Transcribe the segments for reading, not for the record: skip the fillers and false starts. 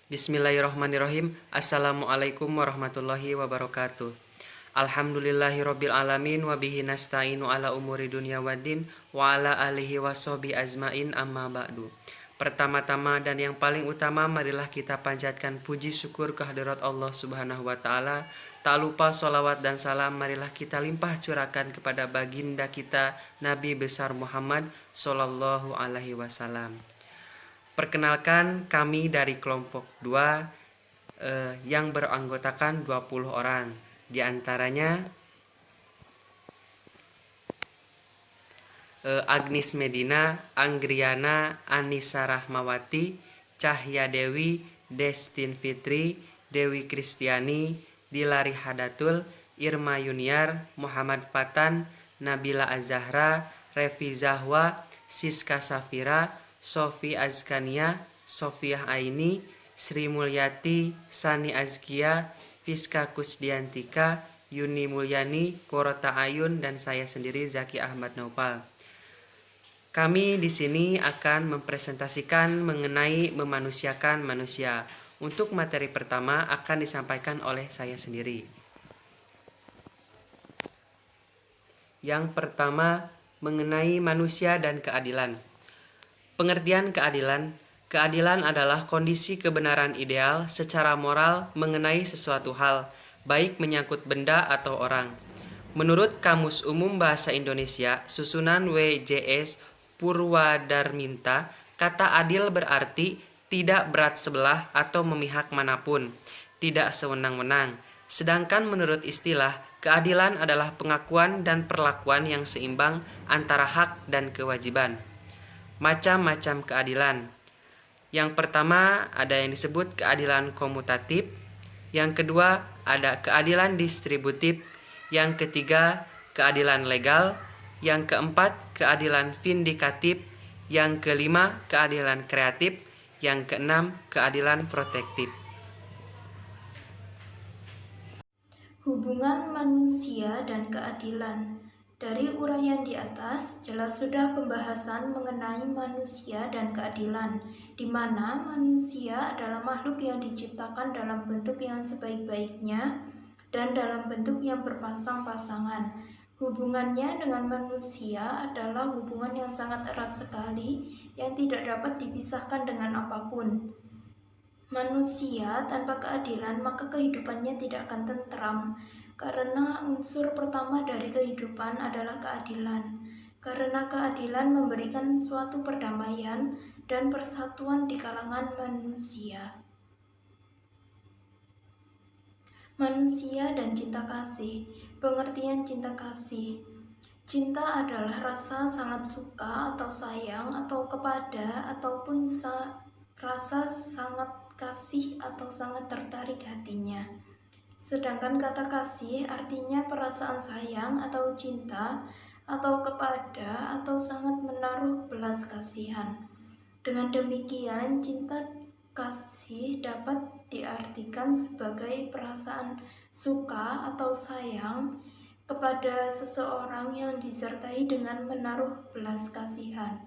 Bismillahirrahmanirrahim. Assalamualaikum warahmatullahi wabarakatuh. Alhamdulillahirabbil alamin wa bihi nasta'inu ala umuri dunya waddin wa ala alihi washabi azmain amma ba'du. Pertama-tama dan yang paling utama, marilah kita panjatkan puji syukur kehadirat Allah Subhanahu wa taala. Tak lupa sholawat dan salam marilah kita limpah curahkan kepada baginda kita Nabi besar Muhammad sallallahu alaihi wasallam. Perkenalkan, kami dari kelompok 2 yang beranggotakan 20 orang. Di antaranya Agnis Medina, Anggriana, Anissa Rahmawati, Cahya Dewi, Destin Fitri, Dewi Kristiani, Dilari Hadatul, Irma Yuniar, Muhammad Fatan, Nabila Azahra, Revi Zahwa, Siska Safira, Sofi Azkania, Sofiah Aini, Sri Mulyati, Sani Azkia, Fiska Kusdiantika, Yuni Mulyani, Korota Ayun, dan saya sendiri Zaki Ahmad Naupal. Kami di sini akan mempresentasikan mengenai memanusiakan manusia. Untuk materi pertama akan disampaikan oleh saya sendiri. Yang pertama, mengenai manusia dan keadilan. Pengertian keadilan. Keadilan adalah kondisi kebenaran ideal secara moral mengenai sesuatu hal, baik menyangkut benda atau orang. Menurut Kamus Umum Bahasa Indonesia, susunan WJS Purwadarminta, kata adil berarti tidak berat sebelah atau memihak manapun, tidak sewenang-wenang. Sedangkan menurut istilah, keadilan adalah pengakuan dan perlakuan yang seimbang antara hak dan kewajiban. Macam-macam keadilan. Yang pertama ada yang disebut keadilan komutatif, yang kedua ada keadilan distributif, yang ketiga keadilan legal, yang keempat keadilan vindikatif, yang kelima keadilan kreatif, yang keenam keadilan protektif. Hubungan manusia dan keadilan. Dari uraian di atas, jelas sudah pembahasan mengenai manusia dan keadilan, di mana manusia adalah makhluk yang diciptakan dalam bentuk yang sebaik-baiknya dan dalam bentuk yang berpasang-pasangan. Hubungannya dengan manusia adalah hubungan yang sangat erat sekali, yang tidak dapat dipisahkan dengan apapun. Manusia tanpa keadilan, maka kehidupannya tidak akan tentram. Karena unsur pertama dari kehidupan adalah keadilan. Karena keadilan memberikan suatu perdamaian dan persatuan di kalangan manusia. Manusia dan cinta kasih. Pengertian cinta kasih. Cinta adalah rasa sangat suka atau sayang atau kepada ataupun rasa sangat kasih atau sangat tertarik hatinya. Sedangkan kata kasih artinya perasaan sayang atau cinta atau kepada atau sangat menaruh belas kasihan. Dengan demikian, cinta kasih dapat diartikan sebagai perasaan suka atau sayang kepada seseorang yang disertai dengan menaruh belas kasihan.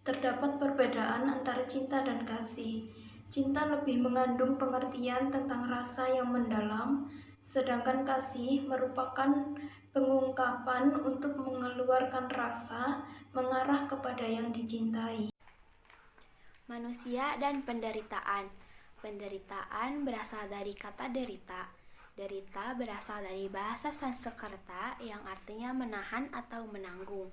Terdapat perbedaan antara cinta dan kasih. Cinta lebih mengandung pengertian tentang rasa yang mendalam, sedangkan kasih merupakan pengungkapan untuk mengeluarkan rasa mengarah kepada yang dicintai. Manusia dan penderitaan. Penderitaan berasal dari kata derita. Derita berasal dari bahasa Sanskerta yang artinya menahan atau menanggung.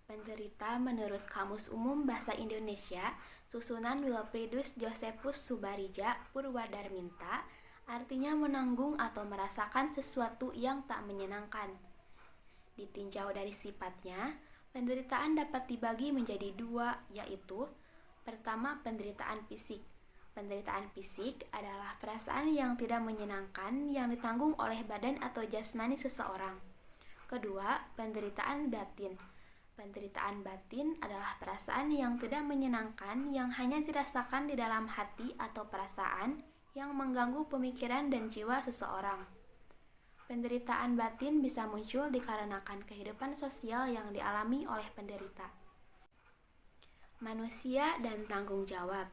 Penderita menurut Kamus Umum Bahasa Indonesia, susunan Wilfridus Josephus Subarija Purwadarminta, artinya menanggung atau merasakan sesuatu yang tak menyenangkan. Ditinjau dari sifatnya, penderitaan dapat dibagi menjadi dua, yaitu pertama, penderitaan fisik. Penderitaan fisik adalah perasaan yang tidak menyenangkan yang ditanggung oleh badan atau jasmani seseorang. Kedua, penderitaan batin. Penderitaan batin adalah perasaan yang tidak menyenangkan yang hanya dirasakan di dalam hati atau perasaan yang mengganggu pemikiran dan jiwa seseorang. Penderitaan batin bisa muncul dikarenakan kehidupan sosial yang dialami oleh penderita. Manusia dan tanggung jawab.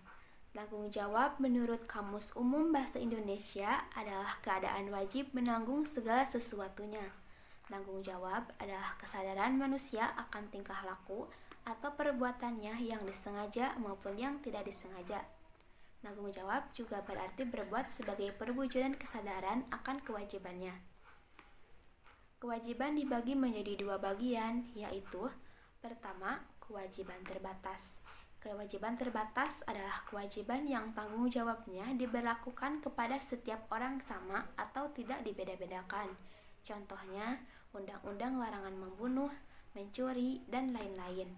Tanggung jawab menurut Kamus Umum Bahasa Indonesia adalah keadaan wajib menanggung segala sesuatunya. Tanggung jawab adalah kesadaran manusia akan tingkah laku atau perbuatannya yang disengaja maupun yang tidak disengaja. Tanggung jawab juga berarti berbuat sebagai perwujudan kesadaran akan kewajibannya. Kewajiban dibagi menjadi dua bagian, yaitu pertama, kewajiban terbatas. Kewajiban terbatas adalah kewajiban yang tanggung jawabnya diberlakukan kepada setiap orang sama atau tidak dibeda-bedakan. Contohnya, undang-undang larangan membunuh, mencuri, dan lain-lain.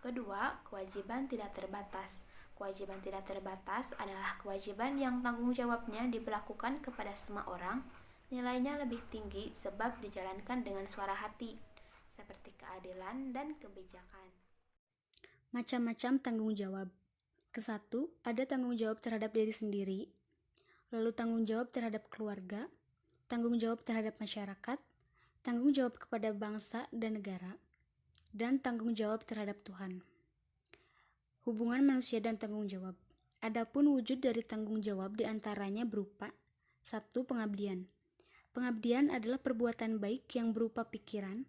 Kedua, kewajiban tidak terbatas. Kewajiban tidak terbatas adalah kewajiban yang tanggung jawabnya diberlakukan kepada semua orang, nilainya lebih tinggi sebab dijalankan dengan suara hati, seperti keadilan dan kebijakan. Macam-macam tanggung jawab. Kesatu, ada tanggung jawab terhadap diri sendiri, lalu tanggung jawab terhadap keluarga, tanggung jawab terhadap masyarakat, tanggung jawab kepada bangsa dan negara, dan tanggung jawab terhadap Tuhan. Hubungan manusia dan tanggung jawab. Adapun wujud dari tanggung jawab diantaranya berupa 1. Pengabdian. Pengabdian adalah perbuatan baik yang berupa pikiran,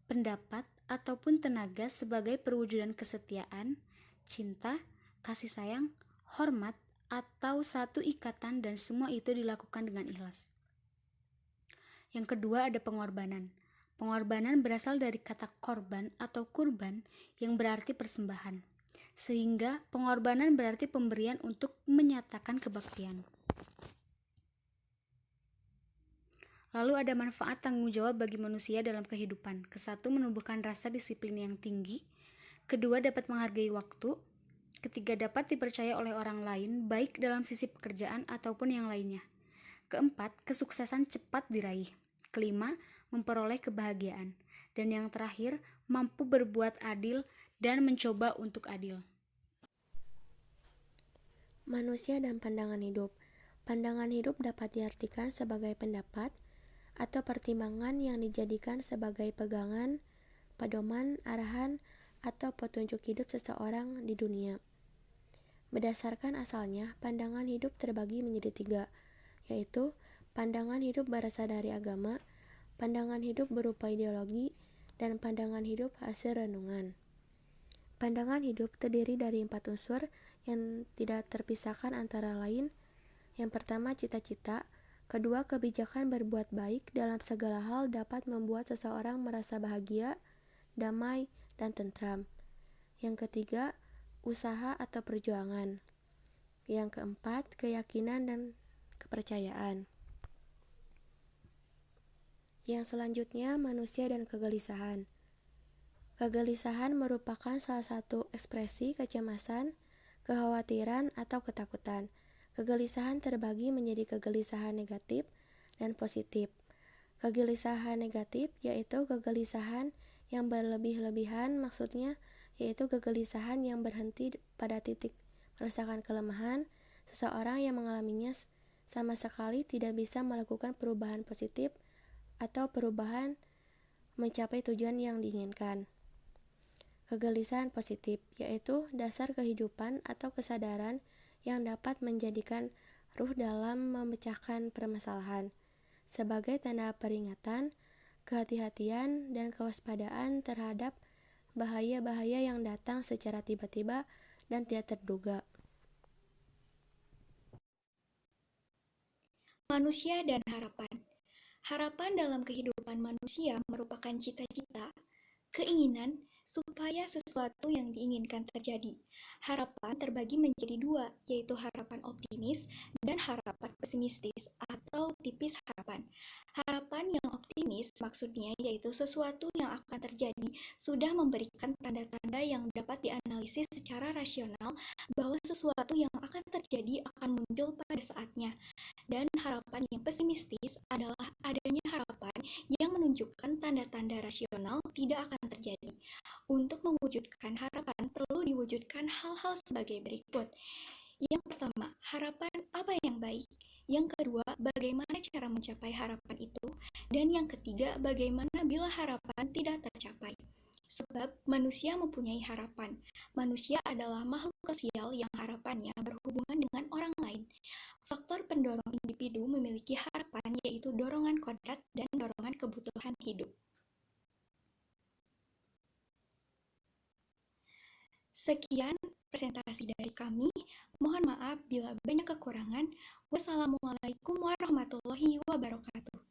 pendapat, ataupun tenaga sebagai perwujudan kesetiaan, cinta, kasih sayang, hormat, atau satu ikatan dan semua itu dilakukan dengan ikhlas. Yang kedua ada pengorbanan. Pengorbanan berasal dari kata korban atau kurban yang berarti persembahan. Sehingga pengorbanan berarti pemberian untuk menyatakan kebaktian. Lalu ada manfaat tanggung jawab bagi manusia dalam kehidupan. Kesatu, menumbuhkan rasa disiplin yang tinggi. Kedua, dapat menghargai waktu. Ketiga, dapat dipercaya oleh orang lain, baik dalam sisi pekerjaan ataupun yang lainnya. Keempat, kesuksesan cepat diraih. Kelima, memperoleh kebahagiaan. Dan yang terakhir, mampu berbuat adil dan mencoba untuk adil. Manusia dan pandangan hidup. Pandangan hidup dapat diartikan sebagai pendapat atau pertimbangan yang dijadikan sebagai pegangan, pedoman, arahan, atau petunjuk hidup seseorang di dunia. Berdasarkan asalnya, pandangan hidup terbagi menjadi 3, yaitu pandangan hidup berasal dari agama, pandangan hidup berupa ideologi, dan pandangan hidup hasil renungan. Pandangan hidup terdiri dari 4 unsur yang tidak terpisahkan antara lain. Yang pertama, cita-cita. Kedua, kebijakan berbuat baik dalam segala hal dapat membuat seseorang merasa bahagia, damai, dan tentram. Yang ketiga, usaha atau perjuangan. Yang keempat, keyakinan dan kepercayaan. Yang selanjutnya, manusia dan kegelisahan. Kegelisahan merupakan salah satu ekspresi kecemasan, kekhawatiran, atau ketakutan. Kegelisahan terbagi menjadi kegelisahan negatif dan positif. Kegelisahan negatif yaitu kegelisahan yang berlebih-lebihan, maksudnya yaitu kegelisahan yang berhenti pada titik merasakan kelemahan. Seseorang yang mengalaminya sama sekali tidak bisa melakukan perubahan positif atau perubahan mencapai tujuan yang diinginkan. Kegelisahan positif yaitu dasar kehidupan atau kesadaran yang dapat menjadikan ruh dalam memecahkan permasalahan, sebagai tanda peringatan, kehati-hatian, dan kewaspadaan terhadap bahaya-bahaya yang datang secara tiba-tiba dan tidak terduga. Manusia dan harapan. Harapan dalam kehidupan manusia merupakan cita-cita, keinginan, supaya sesuatu yang diinginkan terjadi. Harapan terbagi menjadi 2, yaitu harapan optimis dan harapan pesimistis atau tipis harapan. Harapan yang optimis maksudnya yaitu sesuatu yang akan terjadi sudah memberikan tanda-tanda yang dapat dianalisis secara rasional bahwa sesuatu yang akan terjadi akan muncul pada saatnya. Dan harapan yang pesimistis adalah adanya harapan yang menunjukkan tanda-tanda rasional tidak akan terjadi. Untuk mewujudkan harapan perlu diwujudkan hal-hal sebagai berikut. Yang pertama, harapan apa yang baik? Yang kedua, bagaimana cara mencapai harapan itu? Dan yang ketiga, bagaimana bila harapan tidak tercapai? Sebab manusia mempunyai harapan. Manusia adalah makhluk sosial yang harapannya berhubungan dengan orang lain. Faktor pendorong individu memiliki harapan yaitu dorongan kodrat dan dorongan kebutuhan hidup. Sekian presentasi dari kami. Mohon maaf bila banyak kekurangan. Wassalamualaikum warahmatullahi wabarakatuh.